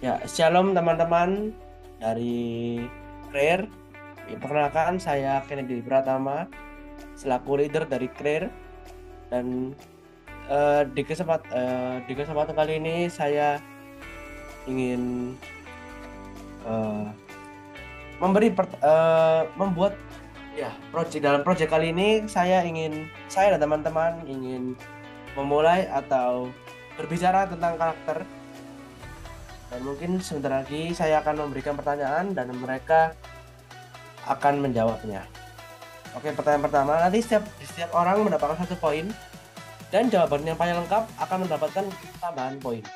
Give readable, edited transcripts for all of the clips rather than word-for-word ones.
Ya, shalom teman-teman dari Career. Perkenalkan, saya Kennedy Pratama selaku leader dari Career dan di kesempatan kali ini saya ingin eh, membuat ya project dalam project kali ini saya dan teman-teman ingin memulai atau berbicara tentang karakter dan mungkin sebentar lagi saya akan memberikan pertanyaan dan mereka akan menjawabnya. Oke, pertanyaan pertama, nanti setiap orang mendapatkan satu poin dan jawaban yang paling lengkap akan mendapatkan tambahan poin.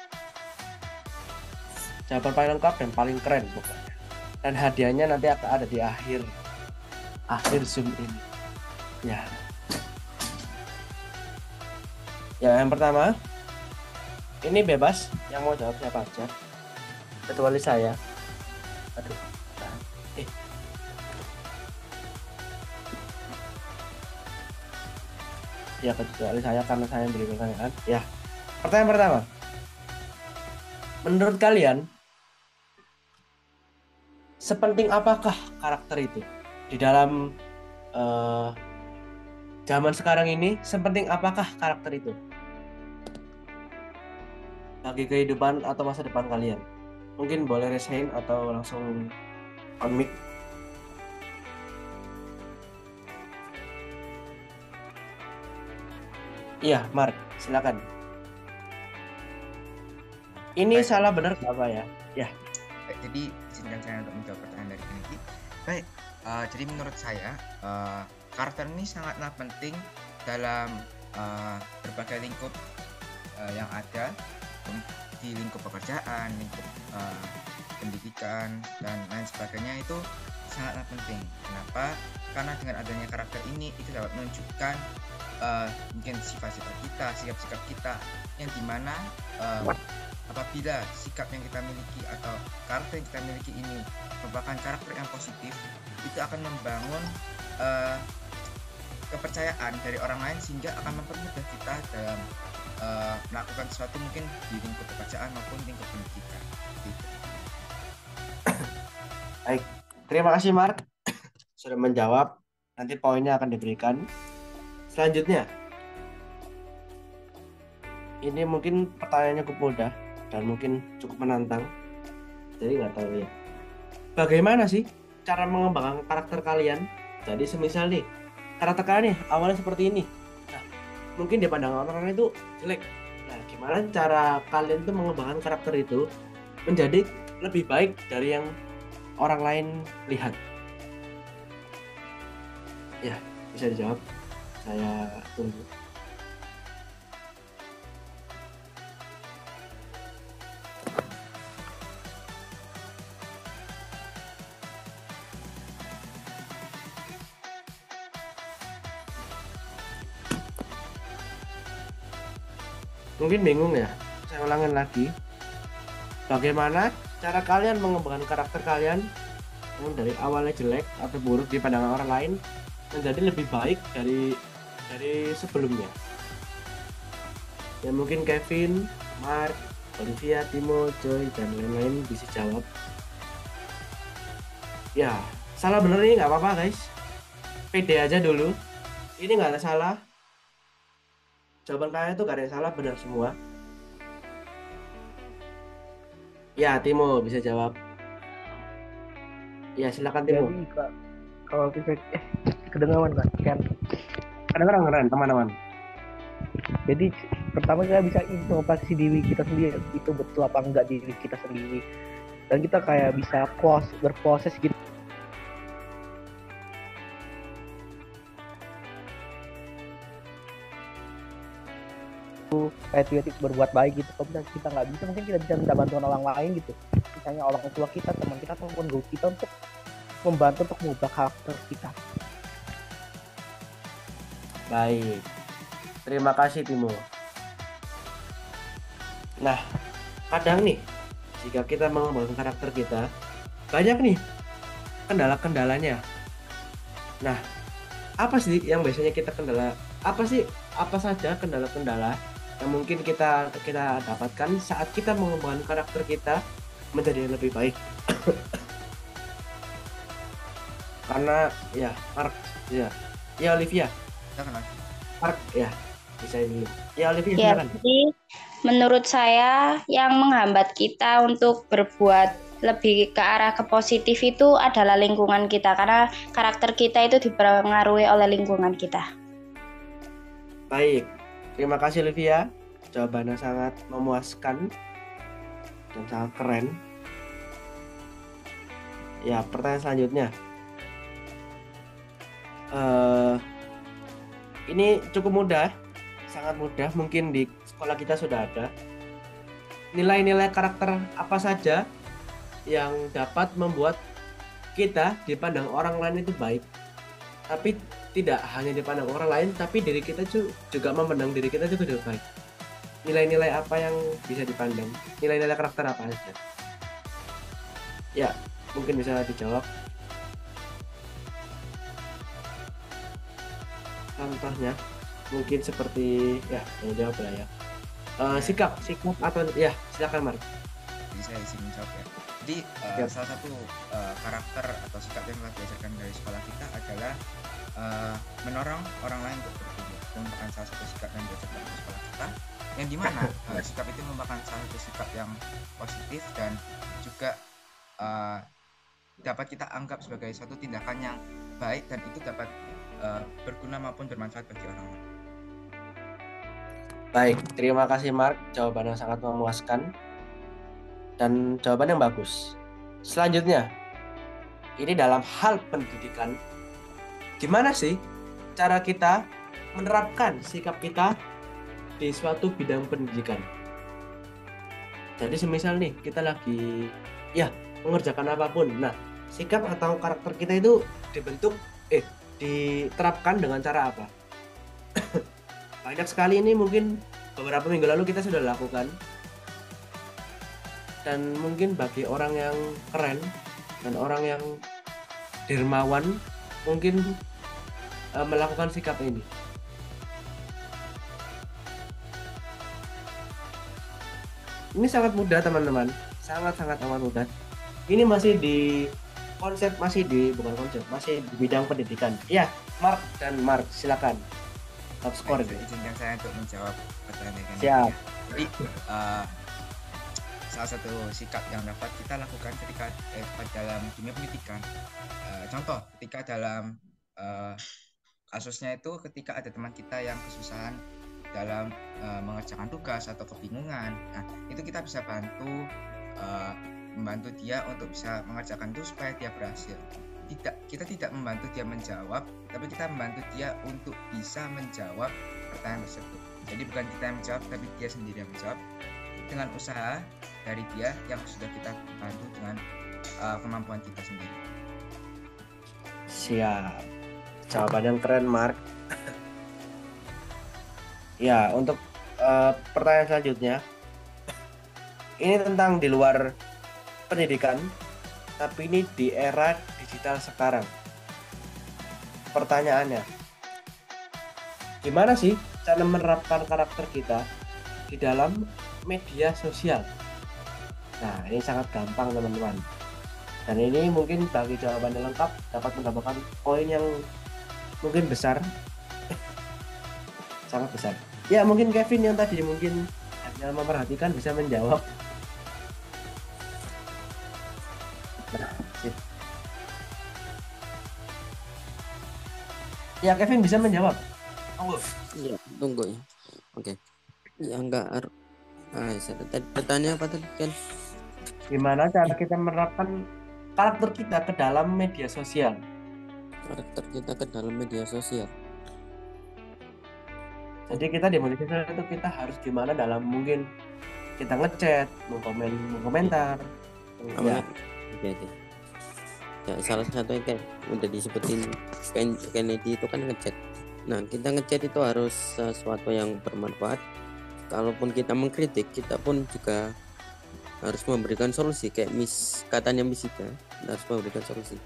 Jawaban paling lengkap dan paling keren pokoknya. Dan hadiahnya nanti akan ada di akhir Zoom ini. Ya. Ya, yang pertama, ini bebas yang mau jawab siapa aja. Kecuali saya. Aduh. Nah. Ya, kecuali saya karena saya yang beri pertanyaan. Ya. Pertanyaan pertama. Menurut kalian, sepenting apakah karakter itu di dalam eh, zaman sekarang ini? Sepenting apakah karakter itu bagi kehidupan atau masa depan kalian? Mungkin boleh resign atau langsung on mic. Iya, Mark, silakan. Ini Baik, salah benar jadi, apa ya? Ya, jadi izinkan saya untuk menjawab pertanyaan dari Kennedy. Baik, jadi menurut saya karakter ini sangatlah penting dalam berbagai lingkup yang ada di lingkup pekerjaan, lingkup pendidikan dan lain sebagainya itu sangatlah penting. Kenapa? Karena dengan adanya karakter ini itu dapat menunjukkan mungkin sifat-sifat kita, sikap-sikap kita yang dimana apabila sikap yang kita miliki atau karakter yang kita miliki ini merupakan karakter yang positif, itu akan membangun kepercayaan dari orang lain sehingga akan mempermudah kita dalam melakukan sesuatu mungkin di lingkup pekerjaan maupun lingkup pendidikan. Gitu. baik. Terima kasih, Mark, sudah menjawab. Nanti poinnya akan diberikan. Selanjutnya, ini mungkin pertanyaannya cukup mudah dan mungkin cukup menantang. Jadi nggak tahu ya. Bagaimana sih cara mengembangkan karakter kalian? Jadi semisal nih, karakter kalian nih awalnya seperti ini. Nah, mungkin di pandangan orang itu jelek. Nah, gimana cara kalian tuh mengembangkan karakter itu menjadi lebih baik dari yang orang lain lihat? Ya, bisa dijawab. Saya tunggu. Mungkin bingung ya? Saya ulangin lagi. Bagaimana cara kalian mengembangkan karakter kalian yang dari awalnya jelek atau buruk di pandangan orang lain menjadi lebih baik dari sebelumnya? Ya mungkin Kevin, Mark, Olivia, Timo, Joy, dan lain-lain bisa jawab. Ya, salah bener ini nggak apa-apa guys. Pede aja dulu. Ini nggak ada salah. Jawaban kalian itu nggak ada yang salah, benar semua. Ya, Timo bisa jawab. Ya, silakan Timo. Jadi kalau bisa kedengaran kan. Kedengeran teman-teman. Jadi pertama kita bisa introspeksi diri kita sendiri, itu betul apa enggak diri kita sendiri, dan kita kayak bisa berproses gitu, patriotik, berbuat baik gitu. Kalau misalnya kita nggak bisa, mungkin kita bisa minta bantuan orang lain gitu, misalnya orang tua kita, teman kita, ataupun guru kita, untuk membantu untuk mengubah karakter kita. Baik. Terima kasih Timo. Nah, kadang nih jika kita mengembangkan karakter kita, banyak nih kendala-kendalanya. Nah, apa sih yang biasanya kita kendala? Apa saja kendala-kendala yang mungkin kita dapatkan saat kita mengembangkan karakter kita menjadi lebih baik. Karena ya Mark, ya Olivia, Silakan, Mas. Mark ya bisa ini. Ya Olivia Ya, silakan. jadi menurut saya yang menghambat kita untuk berbuat lebih ke arah ke positif itu adalah lingkungan kita, karena karakter kita itu dipengaruhi oleh lingkungan kita. Baik, terima kasih Olivia. Jawabannya sangat memuaskan dan sangat keren. Ya, pertanyaan selanjutnya. Ini cukup mudah, sangat mudah. Mungkin di sekolah kita sudah ada. Nilai-nilai karakter apa saja yang dapat membuat kita dipandang orang lain itu baik, tapi tidak hanya dipandang orang lain, tapi diri kita juga memandang diri kita juga baik. Nilai-nilai apa yang bisa dipandang? Nilai-nilai karakter apa saja? Ya, mungkin bisa dijawab. Contohnya mungkin seperti ya, yang jawab lah ya. Sikap atau ya, silakan Mark. Jadi saya izin menjawab ya. Jadi salah satu karakter atau sikap yang telah diajarkan dari sekolah kita adalah menorong orang lain untuk bertumbuh. Itu merupakan salah satu sikap yang diajarkan di sekolah kita, yang dimana sikap itu merupakan salah satu sikap yang positif dan juga dapat kita anggap sebagai suatu tindakan yang baik dan itu dapat berguna maupun bermanfaat bagi orang lain. Baik, terima kasih Mark. Jawabannya sangat memuaskan dan jawaban yang bagus. Selanjutnya, ini dalam hal pendidikan. Gimana sih cara kita menerapkan sikap kita di suatu bidang pendidikan? Jadi semisal nih kita lagi mengerjakan apapun. Nah, sikap atau karakter kita itu diterapkan dengan cara apa? Banyak sekali, ini mungkin beberapa minggu lalu kita sudah lakukan. Dan mungkin bagi orang yang keren dan orang yang dermawan mungkin melakukan sikap ini. Ini sangat mudah teman-teman, sangat-sangat amat mudah. Ini masih di masih di bidang pendidikan. Ya, Mark dan Mark silakan. Top score itu. Izinkan saya untuk menjawab pertanyaan ini. Siap. Jadi salah satu sikap yang dapat kita lakukan ketika dalam dunia pendidikan, contoh ketika dalam kasusnya itu ketika ada teman kita yang kesusahan dalam mengerjakan tugas atau kebingungan, nah itu kita bisa membantu dia untuk bisa mengerjakan itu supaya dia berhasil. Kita tidak membantu dia menjawab, tapi kita membantu dia untuk bisa menjawab pertanyaan tersebut. Jadi bukan kita yang menjawab, tapi dia sendiri yang menjawab dengan usaha dari dia yang sudah kita bantu dengan kemampuan kita sendiri. Siap. Jawaban yang keren, Mark. Ya, untuk pertanyaan selanjutnya, ini tentang di luar pendidikan, tapi ini di era digital sekarang. Pertanyaannya, gimana sih cara menerapkan karakter kita di dalam media sosial? Nah, ini sangat gampang teman-teman. Dan ini mungkin bagi jawabannya lengkap dapat mendapatkan poin yang mungkin besar. Sangat besar. Ya, mungkin Kevin yang tadi mungkin hanya memperhatikan bisa menjawab. Nah, sip. Ya, Kevin bisa menjawab. Iya, tunggu ya. Oke. Ya enggak. Pertanyaan apa tadi kan? Gimana cara kita menerapkan karakter kita ke dalam media sosial? Karakter kita ke dalam media sosial. Jadi kita di media sosial itu kita harus gimana dalam mungkin kita ngechat, mengkomentar. Ya. Oke. Ya, salah satunya kayak udah disebutin Kennedy itu kan ngechat. Nah, kita ngechat itu harus sesuatu yang bermanfaat. Kalaupun kita mengkritik, kita pun juga harus memberikan solusi. Kayak katanya Misika, harus memberikan solusi.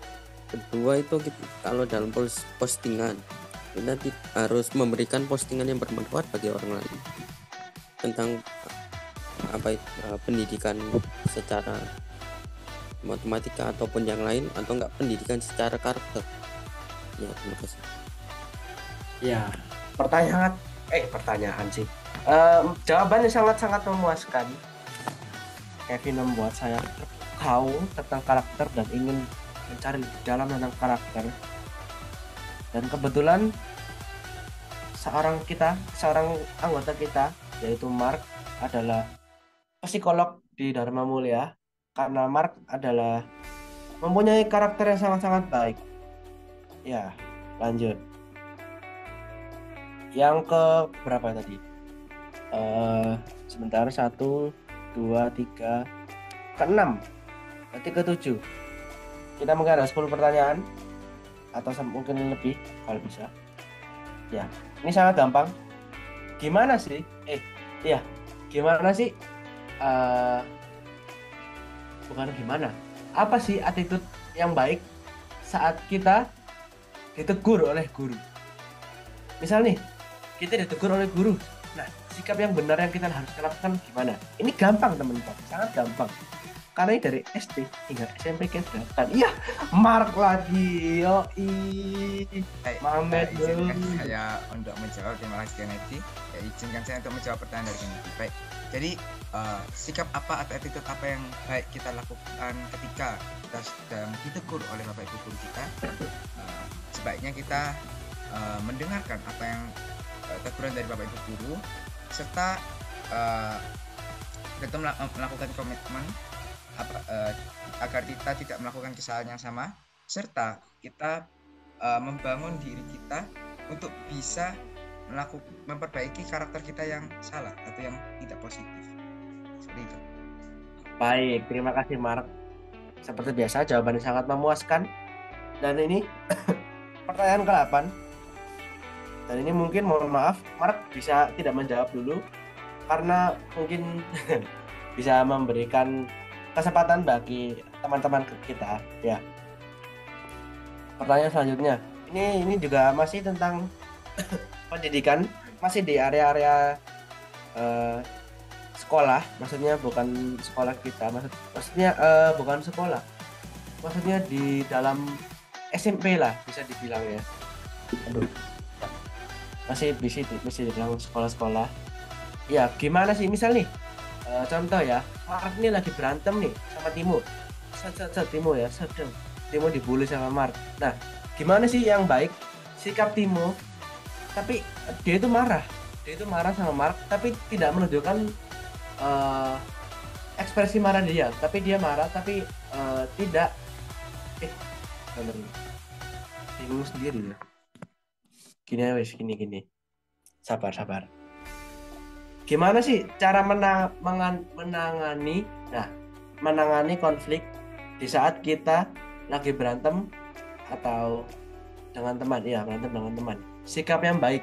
Kedua itu kalau dalam postingan, kita harus memberikan postingan yang bermanfaat bagi orang lain. Tentang pendidikan secara matematika ataupun yang lain, atau enggak pendidikan secara karakter. Ya, terima kasih. Ya, pertanyaan sih. Jawabannya sangat-sangat memuaskan. Kevin membuat saya terpukau tentang karakter dan ingin mencari lebih dalam tentang karakter. Dan kebetulan seorang anggota kita yaitu Mark adalah psikolog di Dharma Mulia, karena Mark adalah mempunyai karakter yang sangat-sangat baik. Ya, lanjut. Yang ke berapa tadi? Sebentar, 1, 2, 3, ke-6, berarti ke-7. Kita mungkin ada 10 pertanyaan atau mungkin lebih kalau bisa. Ya, ini sangat gampang. Gimana sih? Gimana sih? Bukan gimana. Apa sih attitude yang baik saat kita ditegur oleh guru? Misal nih, kita ditegur oleh guru. Nah, sikap yang benar yang kita harus lakukan gimana? Ini gampang teman-teman, sangat gampang. Karena ini dari SD hingga SMP kita dan iya, Mark lagi. Mamet izinkan saya untuk menjawab. Terima kasih Kennedy. Izinkan saya untuk menjawab pertanyaan dari Kennedy. Baik. Jadi sikap apa atau attitude apa yang baik kita lakukan ketika kita sedang ditegur oleh Bapak Ibu guru kita? Sebaiknya kita mendengarkan apa yang teguran dari Bapak Ibu guru, serta kita melakukan komitmen agar kita tidak melakukan kesalahan yang sama, serta kita membangun diri kita untuk bisa memperbaiki karakter kita yang salah atau yang tidak positif. Seperti itu. Baik, terima kasih Mark. Seperti biasa jawabannya sangat memuaskan. Dan ini pertanyaan ke-8. Dan ini mungkin mohon maaf, Mark bisa tidak menjawab dulu karena mungkin bisa memberikan kesempatan bagi teman-teman kita ya. Pertanyaan selanjutnya. Ini juga masih tentang pendidikan, masih di area-area sekolah, maksudnya bukan sekolah kita, maksudnya bukan sekolah. Maksudnya di dalam SMP lah bisa dibilang ya. Aduh. Masih di dalam sekolah-sekolah. Ya, gimana sih misal nih? Contoh ya, Mark ini lagi berantem nih sama Timo. Timo ya, Timo dibully sama Mark. Nah, gimana sih yang baik sikap Timo? Tapi dia itu marah sama Mark, tapi tidak menunjukkan ekspresi marah dia. Tapi dia marah, tapi tidak. Bingung sendiri ya. Gini. Sabar. Gimana sih cara menangani konflik di saat kita lagi berantem atau dengan teman? Iya, berantem dengan teman. Sikap yang baik.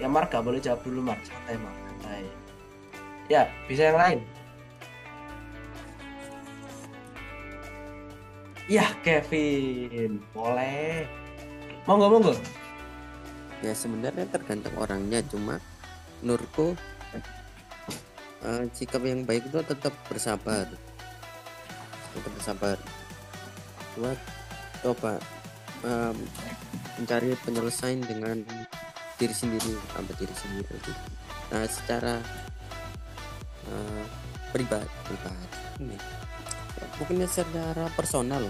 Ya Mark gak boleh jawab dulu Mark, santai. Ya, bisa yang lain. Ya, Kevin, boleh. Monggo. Ya sebenarnya tergantung orangnya, cuma menurutku sikap yang baik itu tetap bersabar. Coba mencari penyelesaian dengan diri sendiri. Nah, secara pribadi mungkin secara personal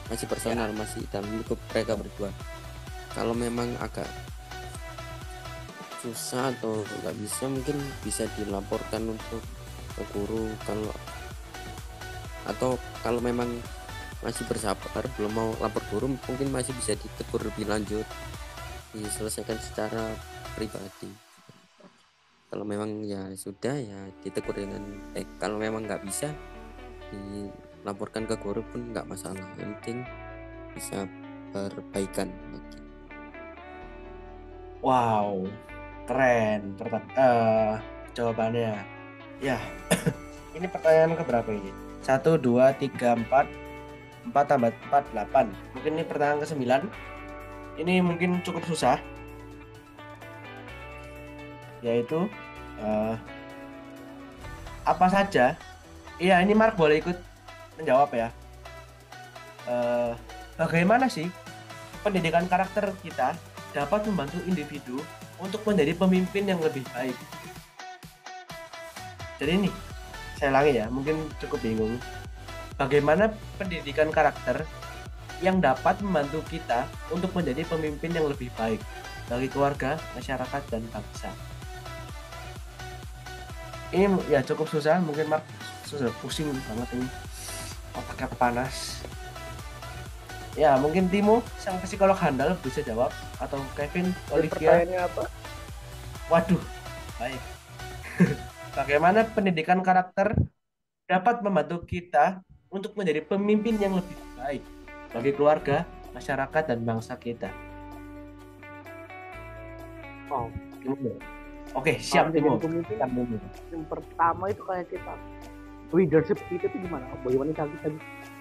masih dalam lingkup mereka berdua. Kalau memang agak susah atau nggak bisa, mungkin bisa dilaporkan untuk ke guru. Kalau memang masih bersabar belum mau lapor guru, mungkin masih bisa ditegur lebih lanjut, diselesaikan secara pribadi. Kalau memang ya sudah, ya ditegur dengan baik. Kalau memang nggak bisa, dilaporkan ke guru pun nggak masalah, yang penting bisa perbaikan lagi. Wow, keren jawabannya. Ya, ini pertanyaan keberapa ini? 1, 2, 3, 4 tambah 4, 8. Mungkin ini pertanyaan ke-9. Ini mungkin cukup susah, yaitu apa saja Iya, ini Mark boleh ikut menjawab ya. Bagaimana sih pendidikan karakter kita dapat membantu individu untuk menjadi pemimpin yang lebih baik? Jadi ini, saya ulangi ya, mungkin cukup bingung. Bagaimana pendidikan karakter yang dapat membantu kita untuk menjadi pemimpin yang lebih baik bagi keluarga, masyarakat, dan bangsa? Ini ya cukup susah, mungkin Mark susah, pusing banget ini, otaknya panas. Ya, mungkin Timo, sang psikolog handal, bisa jawab, atau Kevin, Olivia. Pertanyaannya apa? Waduh, baik. Bagaimana pendidikan karakter dapat membantu kita untuk menjadi pemimpin yang lebih baik bagi keluarga, masyarakat, dan bangsa kita? Oh, Oke, siap Kalau Timo. menjadi pemimpin, yang pertama itu kayak kita leadership kita itu gimana? Bagaimana kita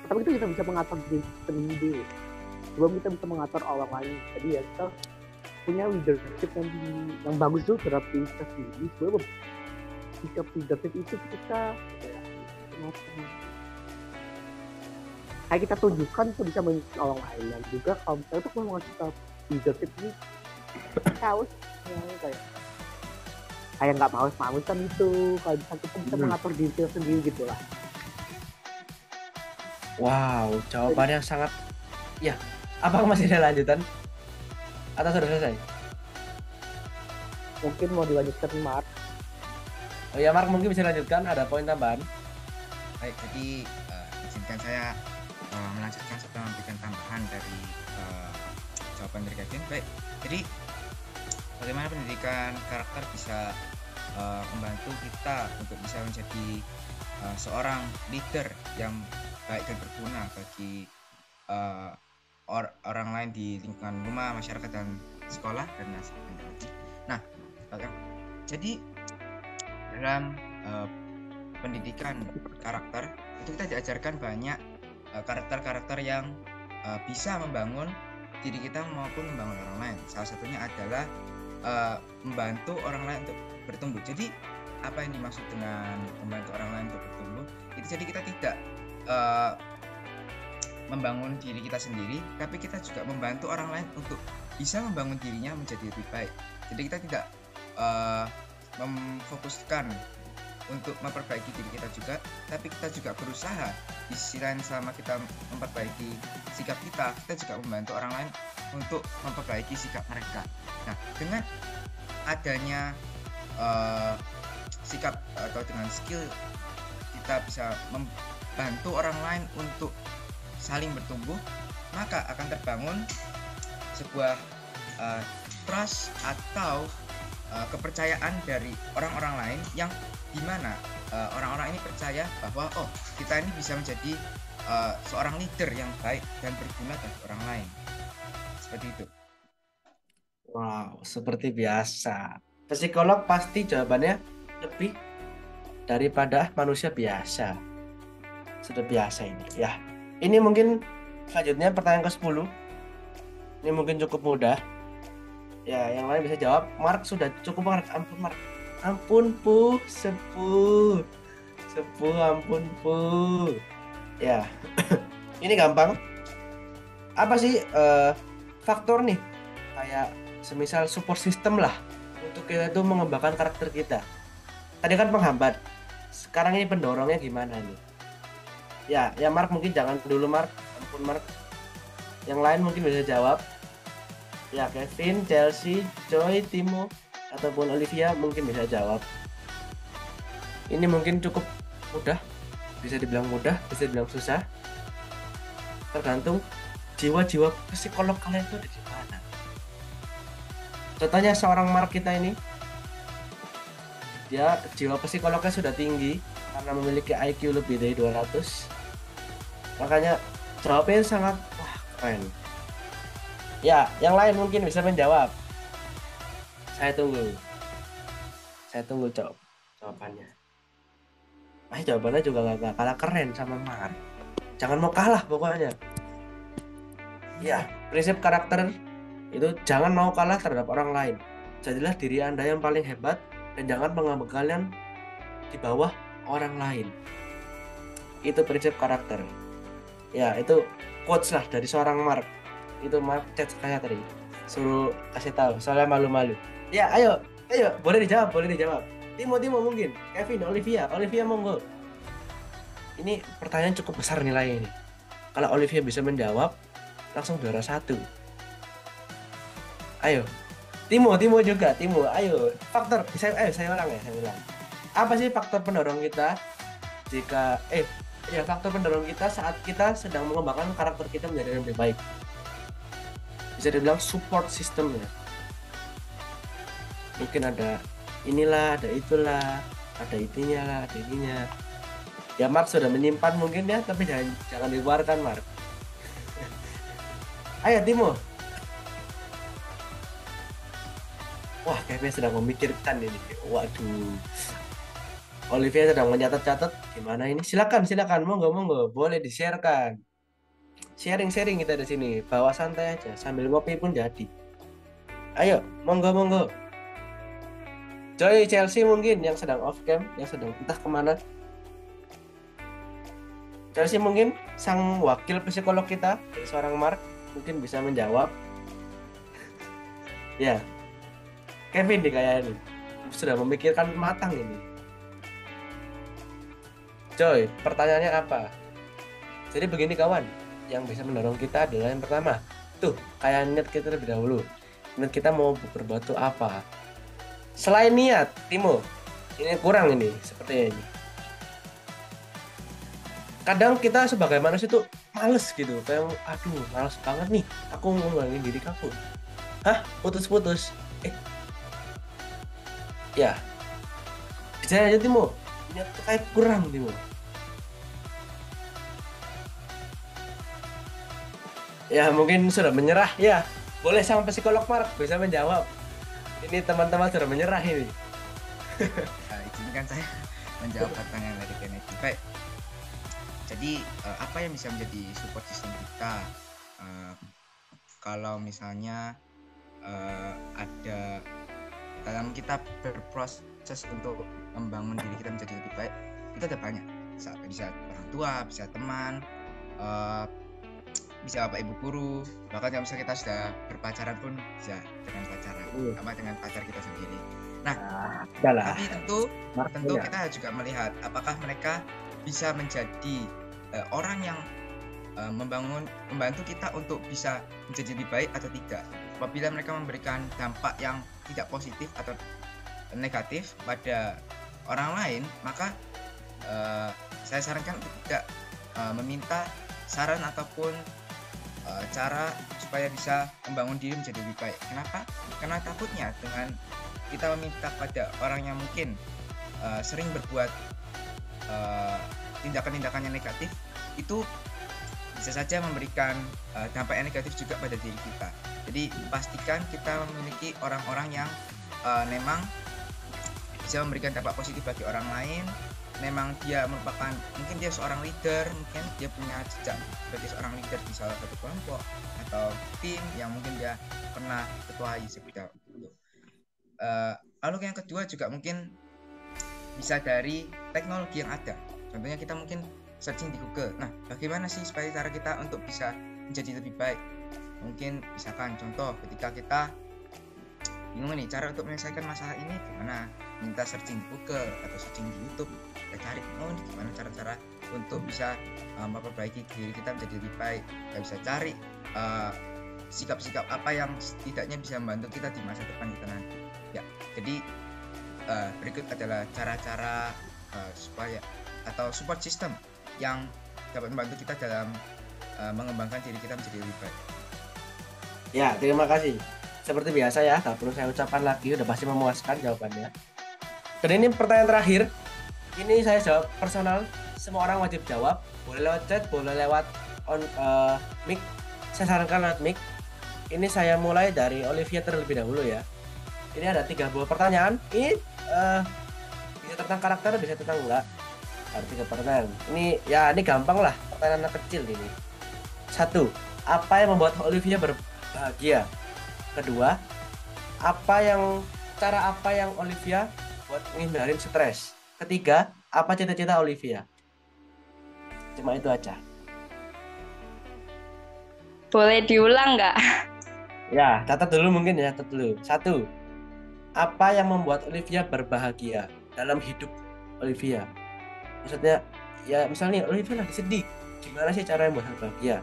tapi kita bisa mengatur diri sendiri sebelum kita bisa mengatur orang lain. Jadi ya kita punya leadership yang bagus tuh terhadap diri kita sendiri. Sebelum sikap leadership itu kita kayak kita tunjukkan itu bisa memimpin orang lain. Dan juga kalau misalnya itu mau ngasih leadership ini harus kayak nggak mau kan itu kalau kita bisa mengatur diri kita sendiri gitulah. Wow, jawabannya sangat, ya. Apa masih ada lanjutan? Atau sudah selesai? Mungkin mau dilanjutkan Mark. Oh ya, Mark mungkin bisa lanjutkan. Ada poin tambahan? Baik, jadi izinkan saya melanjutkan serta memberikan tambahan dari jawaban dari Kevin. Baik, jadi bagaimana pendidikan karakter bisa membantu kita untuk bisa menjadi seorang leader yang baik dan berguna bagi orang lain di lingkungan rumah, masyarakat, dan sekolah dan lain-lain. Nah, jadi dalam pendidikan karakter itu kita diajarkan banyak karakter-karakter yang bisa membangun diri kita maupun membangun orang lain. Salah satunya adalah membantu orang lain untuk bertumbuh. Jadi apa yang dimaksud dengan membantu orang lain untuk bertumbuh? Itu jadi kita tidak membangun diri kita sendiri, tapi kita juga membantu orang lain untuk bisa membangun dirinya menjadi lebih baik. Jadi kita tidak memfokuskan untuk memperbaiki diri kita juga, tapi kita juga berusaha di sisi lain selama kita memperbaiki sikap kita juga membantu orang lain untuk memperbaiki sikap mereka. Nah, dengan adanya sikap atau dengan skill kita bisa membantu orang lain untuk saling bertumbuh, maka akan terbangun sebuah trust atau kepercayaan dari orang-orang lain yang dimana orang-orang ini percaya bahwa oh, kita ini bisa menjadi seorang leader yang baik dan berguna bagi orang lain. Seperti itu. Wow, seperti biasa. Psikolog pasti jawabannya lebih daripada manusia biasa. Sudah biasa ini ya. Ini mungkin selanjutnya pertanyaan ke-10. Ini mungkin cukup mudah. Ya, yang lain bisa jawab. Mark sudah cukup, Mark. Ampun, Mark. Ampun, Sepuh, ampun, Ya. Ini gampang. Apa sih faktor nih? Kayak semisal support system lah untuk kita tuh mengembangkan karakter kita. Tadi kan penghambat. Sekarang ini pendorongnya gimana nih? Ya Mark mungkin jangan dulu, Mark. Ampun, Mark. Yang lain mungkin bisa jawab. Ya, Kevin, Chelsea, Joy, Timo, ataupun Olivia mungkin bisa jawab. Ini mungkin cukup mudah. Bisa dibilang mudah, bisa dibilang susah. Tergantung jiwa-jiwa psikolog kalian itu ada di mana. Contohnya seorang Mark kita ini, dia jiwa psikolognya sudah tinggi karena memiliki IQ lebih dari 200. Makanya jawabnya sangat keren. Ya, yang lain mungkin bisa menjawab. Saya tunggu jawabannya. Jawabannya juga gak kalah keren sama Mar. Jangan mau kalah pokoknya. Ya, prinsip karakter itu jangan mau kalah terhadap orang lain. Jadilah diri Anda yang paling hebat dan jangan menganggap kalian di bawah orang lain. Itu prinsip karakter. Ya, itu quotes lah dari seorang Mark. Itu Mark chat saya tadi. Suruh kasih tahu, soalnya malu-malu. Ya, ayo, boleh dijawab, Timo mungkin, Kevin, Olivia monggo. Ini pertanyaan cukup besar nilainya ini. Kalau Olivia bisa menjawab, langsung juara 1. Ayo, Timo juga, ayo. Saya ulang. Apa sih faktor pendorong kita faktor pendorong kita saat kita sedang mengembangkan karakter kita menjadi lebih baik? Bisa dibilang support system ya. Mungkin ada inilah, ada itulah, ada itunya lah, ada ininya. Ya Mark sudah menyimpan mungkin ya, tapi jangan dikeluarkan Mark. Ayo Timo. Wah, kayaknya sedang memikirkan ini. Waduh. Olivia sedang mencatat-catat gimana ini. Silakan, monggo, boleh di-sharekan. Sharing kita di sini. Bawa santai aja, sambil ngopi pun jadi. Ayo, monggo. Joy Chelsea mungkin yang sedang off cam, yang sedang entah kemana. Chelsea mungkin sang wakil psikolog kita, seorang Mark, mungkin bisa menjawab. Ya, Kevin nih kayaknya sudah memikirkan matang ini. Joy, pertanyaannya apa? Jadi begini kawan, yang bisa mendorong kita adalah yang pertama. Tuh, kayak niat kita lebih dahulu. Niat kita mau berbuat tuh apa? Selain niat, Timo, ini kurang ini, sepertinya ini. Kadang kita sebagai manusia tuh males gitu, kayak aduh males banget nih, aku ngembangin diri aku. Hah? Putus. Ya, bisa aja Timo, niat tuh kayak kurang Timo. Ya mungkin sudah menyerah ya. Boleh sang psikolog Mark bisa menjawab. Ini teman-teman sudah menyerah ini. Izinkan saya menjawab pertanyaan dari Kennedy. Baik. Jadi apa yang bisa menjadi support system kita kalau misalnya ada dalam kita berproses untuk membangun diri kita menjadi lebih baik, itu ada banyak. Bisa orang tua, bisa teman, bisa bapak ibu guru, bahkan kalau misalnya kita sudah berpacaran pun bisa dengan pacaran, sama dengan pacar kita sendiri. Nah, tapi tentu kita juga melihat apakah mereka bisa menjadi orang yang membantu kita untuk bisa menjadi lebih baik atau tidak. Apabila mereka memberikan dampak yang tidak positif atau negatif pada orang lain, maka saya sarankan untuk tidak meminta saran ataupun cara supaya bisa membangun diri menjadi lebih baik. Kenapa? Karena takutnya dengan kita meminta pada orang yang mungkin sering berbuat tindakan-tindakan yang negatif, itu bisa saja memberikan dampak yang negatif juga pada diri kita. Jadi pastikan kita memiliki orang-orang yang memang bisa memberikan dampak positif bagi orang lain. Memang dia merupakan, mungkin dia seorang leader, mungkin dia punya jejak sebagai seorang leader di salah satu kelompok atau tim yang mungkin dia pernah ketuai seperti itu. Lalu yang kedua juga mungkin bisa dari teknologi yang ada. Contohnya kita mungkin searching di Google. Nah, bagaimana sih supaya cara kita untuk bisa menjadi lebih baik? Mungkin misalkan contoh ketika kita bingung nih cara untuk menyelesaikan masalah ini gimana, minta searching di Google atau searching di YouTube, kita cari ini gimana cara-cara untuk bisa memperbaiki diri kita menjadi lebih baik. Kita bisa cari sikap-sikap apa yang setidaknya bisa membantu kita di masa depan kita nanti. Ya, jadi berikut adalah cara-cara supaya atau support system yang dapat membantu kita dalam mengembangkan diri kita menjadi lebih baik. Ya, terima kasih. Seperti biasa ya, tak perlu saya ucapkan lagi, udah pasti memuaskan jawabannya. Dan ini pertanyaan terakhir. Ini saya jawab personal, semua orang wajib jawab. Boleh lewat chat, boleh lewat mic. Saya sarankan lewat mic. Ini saya mulai dari Olivia terlebih dahulu ya. Ini ada 3 buah pertanyaan. Ini bisa tentang karakter, bisa tentang enggak. Ada 3 pertanyaan. Ini gampang lah, pertanyaan anak kecil ini. 1. Apa yang membuat Olivia berbahagia? Kedua, cara apa yang Olivia buat menghindarin stres? Ketiga, apa cita-cita Olivia? Cuma itu aja. Boleh diulang nggak? Ya, catat dulu mungkin ya, catat dulu. 1. Apa yang membuat Olivia berbahagia dalam hidup Olivia? Maksudnya, ya misalnya Olivia lagi sedih. Gimana sih cara yang buat bahagia?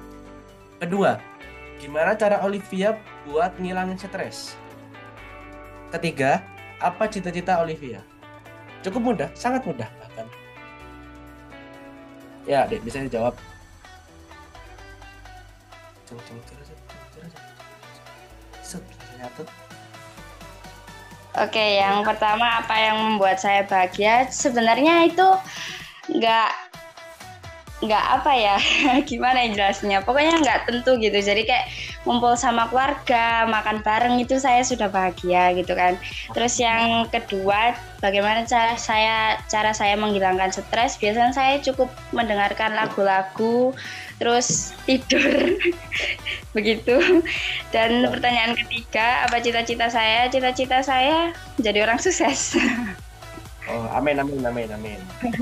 Kedua, gimana cara Olivia buat ngilangin stres? Ketiga, apa cita-cita Olivia? Cukup mudah, sangat mudah bahkan. Ya, Dek, bisa dijawab. Satu. Oke, yang pertama apa yang membuat saya bahagia? Sebenarnya itu nggak apa ya, gimana ya jelasnya? Pokoknya nggak tentu gitu. Jadi kayak ngumpul sama keluarga, makan bareng itu saya sudah bahagia gitu kan. Terus yang kedua, bagaimana cara saya menghilangkan stres? Biasanya saya cukup mendengarkan lagu-lagu, terus tidur, begitu. Dan pertanyaan ketiga, apa cita-cita saya? Cita-cita saya jadi orang sukses. Oh, amin.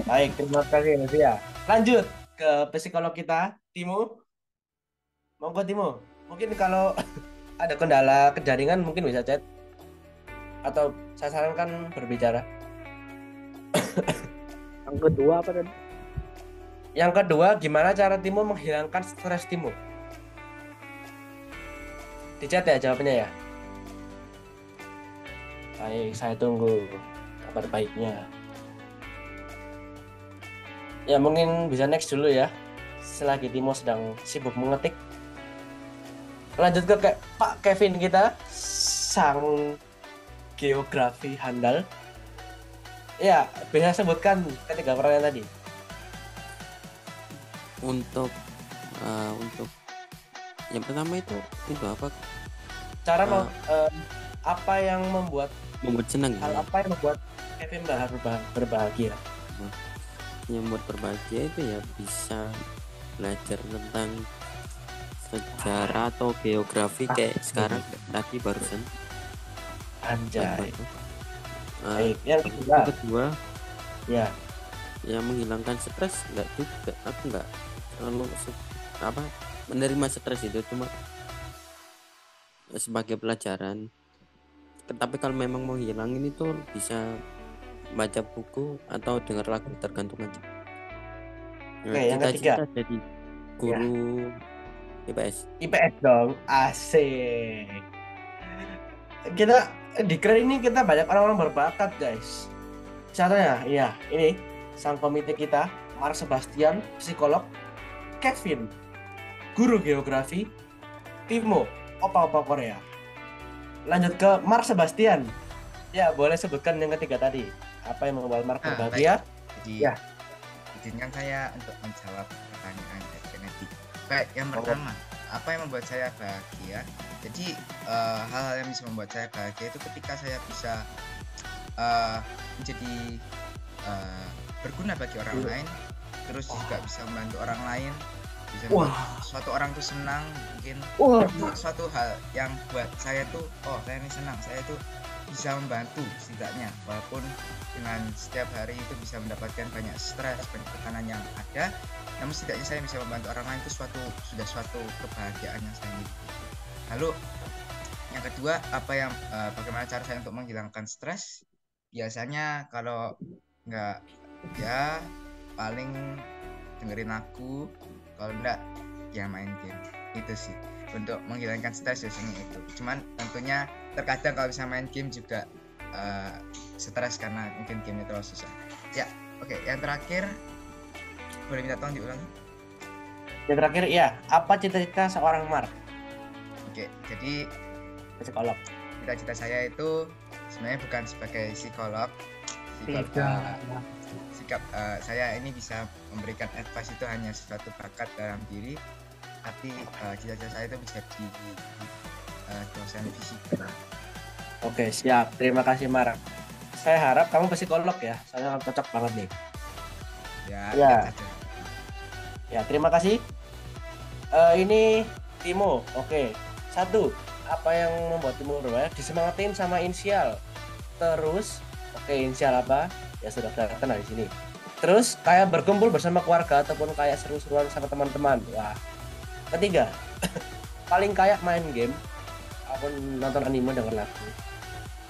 Baik, terima kasih Olivia. Lanjut ke psikolog kita, Timo. Monggo Timo. Mungkin kalau ada kendala kejaringan mungkin bisa chat atau saya sarankan berbicara. Yang kedua apa tadi? Yang kedua, gimana cara Timo menghilangkan stres Timo? Di chat ya jawabannya ya. Baik, saya tunggu kabar baiknya. Ya mungkin bisa next dulu ya. Selagi Timo sedang sibuk mengetik. Lanjut ke Pak Kevin kita, sang geografi handal. Ya, bisa sebutkan ketiga pertanyaan tadi. Untuk yang pertama itu apa? Cara apa yang membuat Senang hal ya. apa yang membuat Kevin berbahagia? Yang membuat berbahagia itu ya bisa belajar tentang sejarah atau geografi kayak sekarang tadi barusan. Anjay. Baik, yang kedua. Ya. Ya menghilangkan stres enggak juga, aku enggak terlalu menerima stres itu cuma sebagai pelajaran. Tetapi kalau memang mau hilangin itu bisa baca buku atau dengar lagu, tergantung aja. Oke, yang ketiga jadi guru IPS dong, asik. Kita di Keren ini kita banyak orang-orang berbakat guys. Contohnya, ya ini sang komite kita, Mark Sebastian, psikolog, Kevin, guru geografi, Timo, opa-opa Korea. Lanjut ke Mark Sebastian. Ya, boleh sebutkan yang ketiga tadi. Apa yang membuat Mark berbahagia? Jadi, izinkan saya untuk menjawab pertanyaan dari Kennedy. Baik, yang pertama, apa yang membuat saya bahagia? Jadi, hal-hal yang bisa membuat saya bahagia itu ketika saya bisa menjadi berguna bagi orang lain, terus juga bisa membantu orang lain, bisa membuat suatu orang tuh senang, mungkin itu suatu hal yang buat saya tuh, saya ini senang, saya tuh bisa membantu setidaknya, walaupun dengan setiap hari itu bisa mendapatkan banyak stres, banyak tekanan yang ada, namun setidaknya saya bisa membantu orang lain itu sudah suatu kebahagiaan yang saya miliki. Lalu yang kedua, bagaimana cara saya untuk menghilangkan stres? Biasanya kalau nggak, ya paling dengerin lagu, kalau enggak ya main game. Itu sih untuk menghilangkan stres biasanya itu. Cuman tentunya terkadang kalau bisa main game juga stres karena mungkin gamenya terlalu susah. Ya, oke. Yang terakhir, boleh minta tolong diulang? Yang terakhir, ya, apa cita-cita seorang Mark? Oke, jadi psikolog. Cita-cita saya itu sebenarnya bukan sebagai psikolog. Sikap saya ini bisa memberikan advice itu hanya suatu bakat dalam diri, tapi cita-cita saya itu bisa di dosen fisika. Oke, siap. Terima kasih Mark. Saya harap kamu psikolog ya. Saya cocok banget nih. Ya, terima kasih. Ini Timo. Oke. 1. Apa yang membuat Timo berbahagia? Disemangatin sama inisial. Terus, inisial apa? Ya sudah kelihatan di sini. Terus kayak berkumpul bersama keluarga ataupun kayak seru-seruan sama teman-teman. Wah. Ketiga, paling kayak main game ataupun nonton anime denger lagu.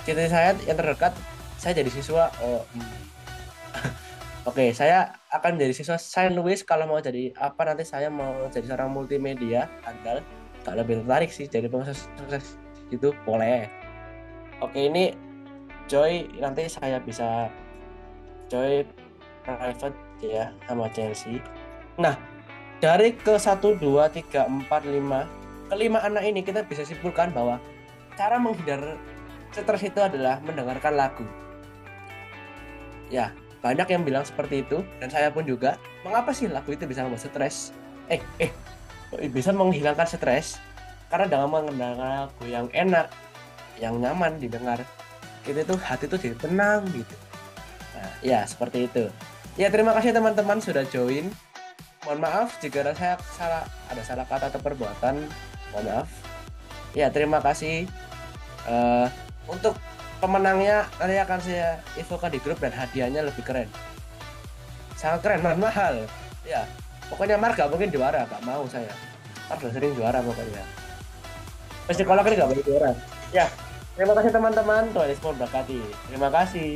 Cita saya yang terdekat, saya jadi siswa. Oke, saya akan jadi siswa Saint Louis. Kalau mau jadi apa nanti saya mau jadi seorang multimedia andal. Gak lebih tertarik sih jadi pengusaha sukses gitu, boleh. Oke, ini Joy nanti saya bisa Joy private ya sama Chelsea. Nah, dari ke 1, 2, 3, 4, 5 kelima anak ini kita bisa simpulkan bahwa cara menghindar stres itu adalah mendengarkan lagu. Ya, banyak yang bilang seperti itu dan saya pun juga. Mengapa sih lagu itu bisa membuat stres? Bisa menghilangkan stres karena dengan mendengar lagu yang enak, yang nyaman didengar, kita tuh hati tuh jadi tenang gitu. Nah, ya seperti itu. Ya, terima kasih teman-teman sudah join. Mohon maaf jika ada salah kata atau perbuatan. Mohon maaf. Ya, terima kasih. Untuk pemenangnya nanti akan saya infokan di grup dan hadiahnya lebih keren. Sangat keren, mahal. Ya, pokoknya Mark gak mungkin juara, gak mau saya. Mark udah sering juara pokoknya. Pasti kalau gak boleh juara. Ya, terima kasih teman-teman. Tuhan Yesus memberkati. Terima kasih.